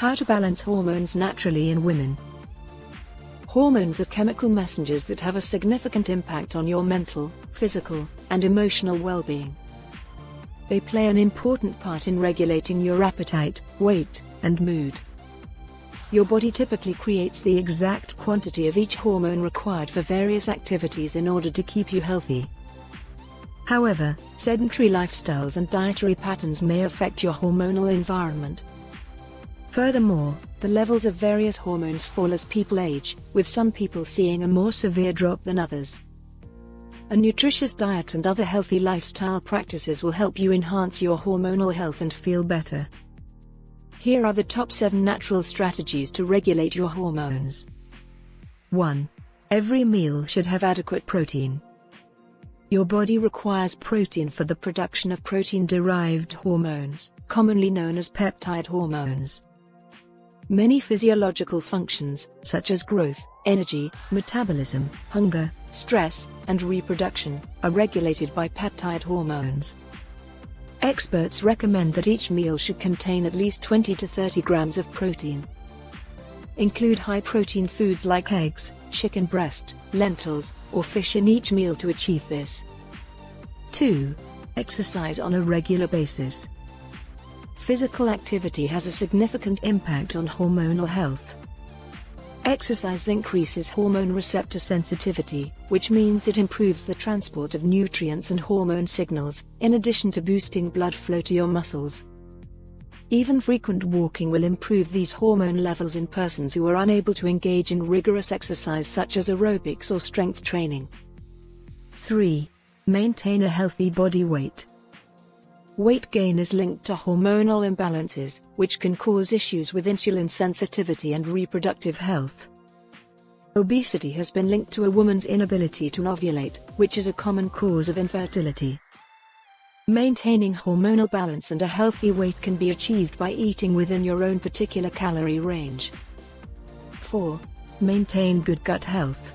How to balance hormones naturally in women. Hormones are chemical messengers that have a significant impact on your mental, physical, and emotional well-being. They play an important part in regulating your appetite, weight, and mood. Your body typically creates the exact quantity of each hormone required for various activities in order to keep you healthy. However, sedentary lifestyles and dietary patterns may affect your hormonal environment. Furthermore, the levels of various hormones fall as people age, with some people seeing a more severe drop than others. A nutritious diet and other healthy lifestyle practices will help you enhance your hormonal health and feel better. Here are the top 7 natural strategies to regulate your hormones. 1. Every meal should have adequate protein. Your body requires protein for the production of protein-derived hormones, commonly known as peptide hormones. Many physiological functions, such as growth, energy, metabolism, hunger, stress, and reproduction, are regulated by peptide hormones. Experts recommend that each meal should contain at least 20 to 30 grams of protein. Include high-protein foods like eggs, chicken breast, lentils, or fish in each meal to achieve this. 2. Exercise on a regular basis. Physical activity has a significant impact on hormonal health. Exercise increases hormone receptor sensitivity, which means it improves the transport of nutrients and hormone signals, in addition to boosting blood flow to your muscles. Even frequent walking will improve these hormone levels in persons who are unable to engage in rigorous exercise such as aerobics or strength training. 3. Maintain a healthy body weight. Weight gain is linked to hormonal imbalances, which can cause issues with insulin sensitivity and reproductive health. Obesity has been linked to a woman's inability to ovulate, which is a common cause of infertility. Maintaining hormonal balance and a healthy weight can be achieved by eating within your own particular calorie range. 4. Maintain good gut health.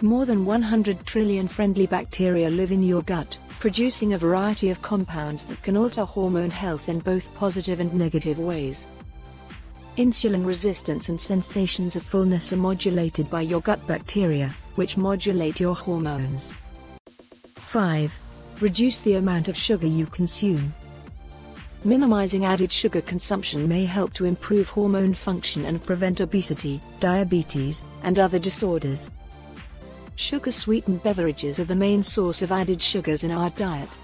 More than 100 trillion friendly bacteria live in your gut, producing a variety of compounds that can alter hormone health in both positive and negative ways. Insulin resistance and sensations of fullness are modulated by your gut bacteria, which modulate your hormones. 5. Reduce the amount of sugar you consume. Minimizing added sugar consumption may help to improve hormone function and prevent obesity, diabetes, and other disorders. Sugar-sweetened beverages are the main source of added sugars in our diet.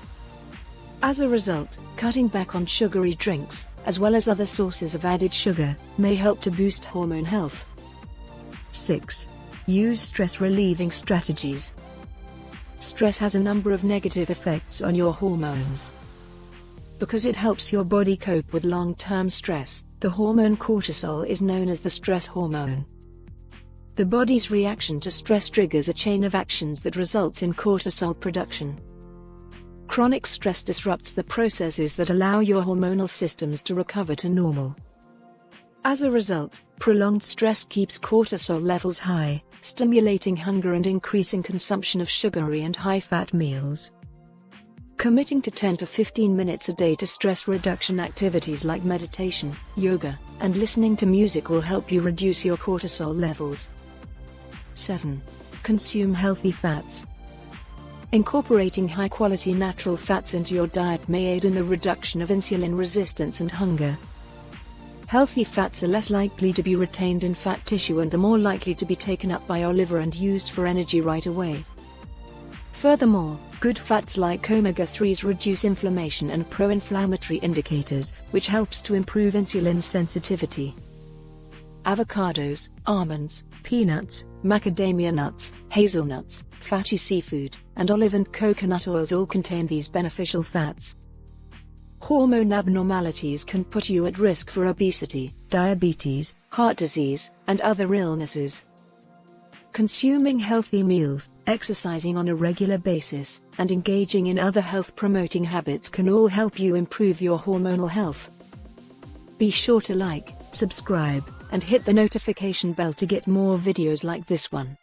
As a result, cutting back on sugary drinks, as well as other sources of added sugar, may help to boost hormone health. 6. Use stress-relieving strategies. Stress has a number of negative effects on your hormones. Because it helps your body cope with long-term stress, the hormone cortisol is known as the stress hormone. The body's reaction to stress triggers a chain of actions that results in cortisol production. Chronic stress disrupts the processes that allow your hormonal systems to recover to normal. As a result, prolonged stress keeps cortisol levels high, stimulating hunger and increasing consumption of sugary and high-fat meals. Committing to 10 to 15 minutes a day to stress reduction activities like meditation, yoga, and listening to music will help you reduce your cortisol levels. 7. Consume healthy fats. Incorporating high-quality natural fats into your diet may aid in the reduction of insulin resistance and hunger. Healthy fats are less likely to be retained in fat tissue and are more likely to be taken up by your liver and used for energy right away. Furthermore, good fats like omega-3s reduce inflammation and pro-inflammatory indicators, which helps to improve insulin sensitivity. Avocados, almonds, peanuts, macadamia nuts, hazelnuts, fatty seafood, and olive and coconut oils all contain these beneficial fats. Hormone abnormalities can put you at risk for obesity, diabetes, heart disease, and other illnesses. Consuming healthy meals, exercising on a regular basis, and engaging in other health-promoting habits can all help you improve your hormonal health. Be sure to like, subscribe, and hit the notification bell to get more videos like this one.